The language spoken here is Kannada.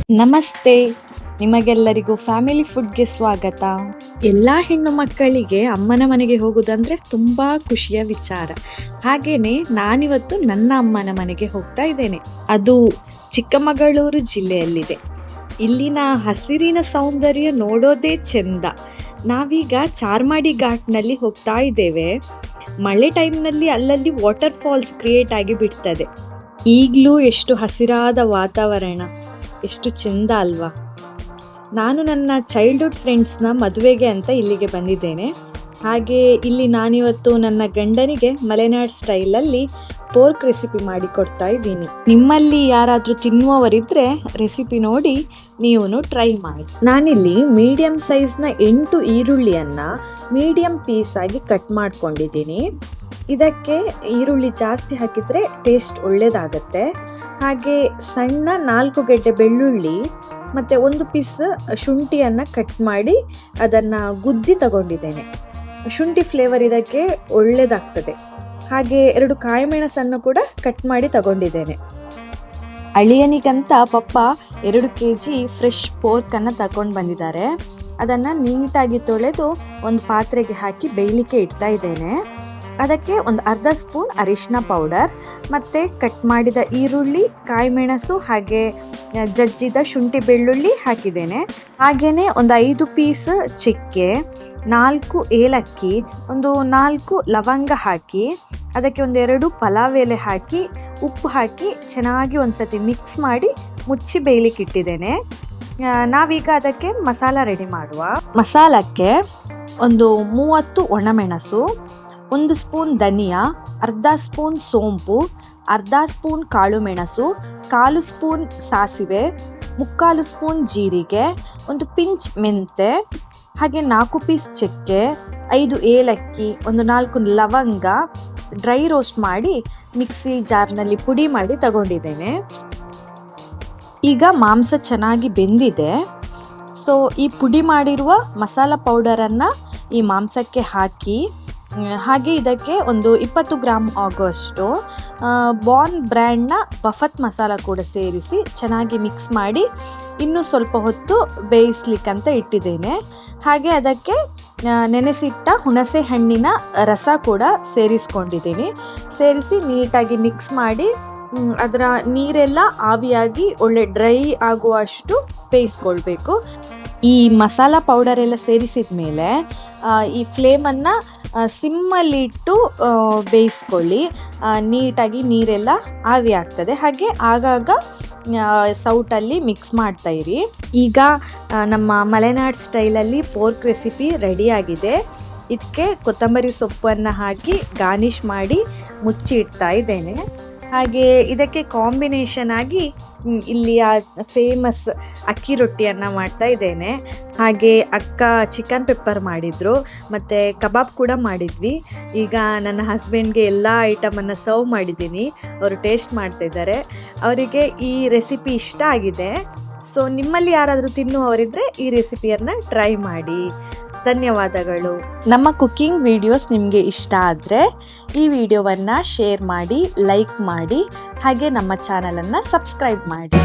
ನಮಸ್ತೆ, ನಿಮಗೆಲ್ಲರಿಗೂ ಫ್ಯಾಮಿಲಿ ಫುಡ್ಗೆ ಸ್ವಾಗತ. ಎಲ್ಲ ಹೆಣ್ಣು ಮಕ್ಕಳಿಗೆ ಅಮ್ಮನ ಮನೆಗೆ ಹೋಗುವುದಂದ್ರೆ ತುಂಬ ಖುಷಿಯ ವಿಚಾರ. ಹಾಗೇನೆ ನಾನಿವತ್ತು ನನ್ನ ಅಮ್ಮನ ಮನೆಗೆ ಹೋಗ್ತಾ ಇದ್ದೇನೆ. ಅದು ಚಿಕ್ಕಮಗಳೂರು ಜಿಲ್ಲೆಯಲ್ಲಿದೆ. ಇಲ್ಲಿನ ಹಸಿರಿನ ಸೌಂದರ್ಯ ನೋಡೋದೇ ಚೆಂದ. ನಾವೀಗ ಚಾರ್ಮಾಡಿ ಘಾಟ್ನಲ್ಲಿ ಹೋಗ್ತಾ ಇದ್ದೇವೆ. ಮಳೆ ಟೈಮ್ನಲ್ಲಿ ಅಲ್ಲಲ್ಲಿ ವಾಟರ್ ಫಾಲ್ಸ್ ಕ್ರಿಯೇಟ್ ಆಗಿ ಬಿಡ್ತದೆ. ಈಗಲೂ ಎಷ್ಟು ಹಸಿರಾದ ವಾತಾವರಣ, ಎಷ್ಟು ಚೆಂದ ಅಲ್ವಾ. ನಾನು ನನ್ನ ಚೈಲ್ಡ್ಹುಡ್ ಫ್ರೆಂಡ್ಸ್ನ ಮದುವೆಗೆ ಅಂತ ಇಲ್ಲಿಗೆ ಬಂದಿದ್ದೇನೆ. ಹಾಗೆ ಇಲ್ಲಿ ನಾನಿವತ್ತು ನನ್ನ ಗಂಡನಿಗೆ ಮಲೆನಾಡ್ ಸ್ಟೈಲಲ್ಲಿ ಪೋರ್ಕ್ ರೆಸಿಪಿ ಮಾಡಿ ಕೊಡ್ತಾ ಇದ್ದೀನಿ. ನಿಮ್ಮಲ್ಲಿ ಯಾರಾದರೂ ತಿನ್ನುವವರಿದ್ದರೆ ರೆಸಿಪಿ ನೋಡಿ ನೀವು ಟ್ರೈ ಮಾಡಿ. ನಾನಿಲ್ಲಿ ಮೀಡಿಯಂ ಸೈಜ್ನ 8 ಈರುಳ್ಳಿಯನ್ನು ಮೀಡಿಯಂ ಪೀಸ್ ಆಗಿ ಕಟ್ ಮಾಡ್ಕೊಂಡಿದ್ದೀನಿ. ಇದಕ್ಕೆ ಈರುಳ್ಳಿ ಜಾಸ್ತಿ ಹಾಕಿದರೆ ಟೇಸ್ಟ್ ಒಳ್ಳೆಯದಾಗತ್ತೆ. ಹಾಗೆ ಸಣ್ಣ 4 ಗೆಡ್ಡೆ ಬೆಳ್ಳುಳ್ಳಿ ಮತ್ತು 1 ಪೀಸ್ ಶುಂಠಿಯನ್ನು ಕಟ್ ಮಾಡಿ ಅದನ್ನು ಗುದ್ದಿ ತಗೊಂಡಿದ್ದೇನೆ. ಶುಂಠಿ ಫ್ಲೇವರ್ ಇದಕ್ಕೆ ಒಳ್ಳೆಯದಾಗ್ತದೆ. ಹಾಗೆ 2 ಕಾಯಿಮೆಣಸನ್ನು ಕೂಡ ಕಟ್ ಮಾಡಿ ತಗೊಂಡಿದ್ದೇನೆ. ಅಳಿಯನಿಗಂತ ಪಪ್ಪ 2 kg ಫ್ರೆಶ್ ಪೋರ್ಕನ್ನು ತಗೊಂಡು ಬಂದಿದ್ದಾರೆ. ಅದನ್ನು ನೀಟಾಗಿ ತೊಳೆದು ಒಂದು ಪಾತ್ರೆಗೆ ಹಾಕಿ ಬೇಯಲಿಕ್ಕೆ ಇಡ್ತಾ ಇದ್ದೇನೆ. ಅದಕ್ಕೆ ಒಂದು ಅರ್ಧ ಸ್ಪೂನ್ ಅರಿಶಿನ ಪೌಡರ್ ಮತ್ತು ಕಟ್ ಮಾಡಿದ ಈರುಳ್ಳಿ, ಕಾಯಿಮೆಣಸು ಹಾಗೆ ಜಜ್ಜಿದ ಶುಂಠಿ ಬೆಳ್ಳುಳ್ಳಿ ಹಾಕಿದ್ದೇನೆ. ಹಾಗೆಯೇ ಒಂದು 5 ಪೀಸ್ ಚಕ್ಕೆ, 4 ಏಲಕ್ಕಿ, ಒಂದು 4 ಲವಂಗ ಹಾಕಿ ಅದಕ್ಕೆ 2 ಪಲಾವ್ ಎಲೆ ಹಾಕಿ ಉಪ್ಪು ಹಾಕಿ ಚೆನ್ನಾಗಿ ಒಂದು ಸತಿ ಮಿಕ್ಸ್ ಮಾಡಿ ಮುಚ್ಚಿ ಬೇಯಲಿಕ್ಕೆ ಇಟ್ಟಿದ್ದೇನೆ. ನಾವೀಗ ಅದಕ್ಕೆ ಮಸಾಲ ರೆಡಿ ಮಾಡುವ. ಮಸಾಲಕ್ಕೆ ಒಂದು 30 ಒಣಮೆಣಸು, 1 ಸ್ಪೂನ್ ಧನಿಯಾ, ಅರ್ಧ ಸ್ಪೂನ್ ಸೋಂಪು, ಅರ್ಧ ಸ್ಪೂನ್ ಕಾಳು ಮೆಣಸು, 1/4 ಸ್ಪೂನ್ ಸಾಸಿವೆ, 3/4 ಸ್ಪೂನ್ ಜೀರಿಗೆ, 1 ಪಿಂಚ್ ಮೆಂತೆ, ಹಾಗೆ 4 ಪೀಸ್ ಚಕ್ಕೆ, 5 ಏಲಕ್ಕಿ, ಒಂದು 4 ಲವಂಗ ಡ್ರೈ ರೋಸ್ಟ್ ಮಾಡಿ ಮಿಕ್ಸಿ ಜಾರ್ನಲ್ಲಿ ಪುಡಿ ಮಾಡಿ ತಗೊಂಡಿದ್ದೇನೆ. ಈಗ ಮಾಂಸ ಚೆನ್ನಾಗಿ ಬೆಂದಿದೆ. ಸೊ ಈ ಪುಡಿ ಮಾಡಿರುವ ಮಸಾಲ ಪೌಡರನ್ನು ಈ ಮಾಂಸಕ್ಕೆ ಹಾಕಿ ಹಾಗೆ ಇದಕ್ಕೆ ಒಂದು 20 ಗ್ರಾಮ್ ಆಗುವಷ್ಟು ಬಾರ್ನ್ ಬ್ರ್ಯಾಂಡ್ನ ಬಫತ್ ಮಸಾಲ ಕೂಡ ಸೇರಿಸಿ ಚೆನ್ನಾಗಿ ಮಿಕ್ಸ್ ಮಾಡಿ ಇನ್ನೂ ಸ್ವಲ್ಪ ಹೊತ್ತು ಬೇಯಿಸ್ಲಿಕ್ಕಂತ ಇಟ್ಟಿದ್ದೇನೆ. ಹಾಗೆ ಅದಕ್ಕೆ ನೆನೆಸಿಟ್ಟ ಹುಣಸೆ ಹಣ್ಣಿನ ರಸ ಕೂಡ ಸೇರಿಸ್ಕೊಂಡಿದ್ದೀನಿ. ಸೇರಿಸಿ ನೀಟಾಗಿ ಮಿಕ್ಸ್ ಮಾಡಿ ಅದರ ನೀರೆಲ್ಲ ಆವಿಯಾಗಿ ಒಳ್ಳೆ ಡ್ರೈ ಆಗುವಷ್ಟು ಬೇಯಿಸ್ಕೊಳ್ಬೇಕು. ಈ ಮಸಾಲ ಪೌಡರ್ ಎಲ್ಲ ಸೇರಿಸಿದ ಮೇಲೆ ಈ ಫ್ಲೇಮನ್ನು ಸಿಮ್ಮಲ್ಲಿಟ್ಟು ಬೇಯಿಸ್ಕೊಳ್ಳಿ. ನೀಟಾಗಿ ನೀರೆಲ್ಲ ಆವಿ ಆಗ್ತದೆ. ಹಾಗೆ ಆಗಾಗ ಸೌಟಲ್ಲಿ ಮಿಕ್ಸ್ ಮಾಡ್ತಾ ಇರಿ. ಈಗ ನಮ್ಮ ಮಲೆನಾಡ್ ಸ್ಟೈಲಲ್ಲಿ ಪೋರ್ಕ್ ರೆಸಿಪಿ ರೆಡಿಯಾಗಿದೆ. ಇದಕ್ಕೆ ಕೊತ್ತಂಬರಿ ಸೊಪ್ಪನ್ನು ಹಾಕಿ ಗಾರ್ನಿಷ್ ಮಾಡಿ ಮುಚ್ಚಿ ಇಡ್ತಾ ಇದ್ದೇನೆ. ಹಾಗೆ ಇದಕ್ಕೆ ಕಾಂಬಿನೇಷನ್ ಆಗಿ ಇಲ್ಲಿಯ ಫೇಮಸ್ ಅಕ್ಕಿ ರೊಟ್ಟಿಯನ್ನು ಮಾಡ್ತಾ ಇದ್ದೇನೆ. ಹಾಗೆ ಅಕ್ಕ ಚಿಕನ್ ಪೆಪ್ಪರ್ ಮಾಡಿದರು ಮತ್ತು ಕಬಾಬ್ ಕೂಡ ಮಾಡಿದ್ವಿ. ಈಗ ನನ್ನ ಹಸ್ಬೆಂಡ್ಗೆ ಎಲ್ಲ ಐಟಮನ್ನು ಸರ್ವ್ ಮಾಡಿದ್ದೀನಿ. ಅವರು ಟೇಸ್ಟ್ ಮಾಡ್ತಾ ಇದ್ದಾರೆ. ಅವರಿಗೆ ಈ ರೆಸಿಪಿ ಇಷ್ಟ ಆಗಿದೆ. ಸೊ ನಿಮ್ಮಲ್ಲಿ ಯಾರಾದರೂ ತಿನ್ನುವವರಿದ್ದರೆ ಈ ರೆಸಿಪಿಯನ್ನು ಟ್ರೈ ಮಾಡಿ. ಧನ್ಯವಾದಗಳು. ನಮ್ಮ ಕುಕ್ಕಿಂಗ್ ವಿಡಿಯೋಸ್ ನಿಮಗೆ ಇಷ್ಟ ಆದರೆ ಈ ವಿಡಿಯೋವನ್ನು ಶೇರ್ ಮಾಡಿ, ಲೈಕ್ ಮಾಡಿ, ಹಾಗೆ ನಮ್ಮ ಚಾನಲನ್ನು ಸಬ್ಸ್ಕ್ರೈಬ್ ಮಾಡಿ.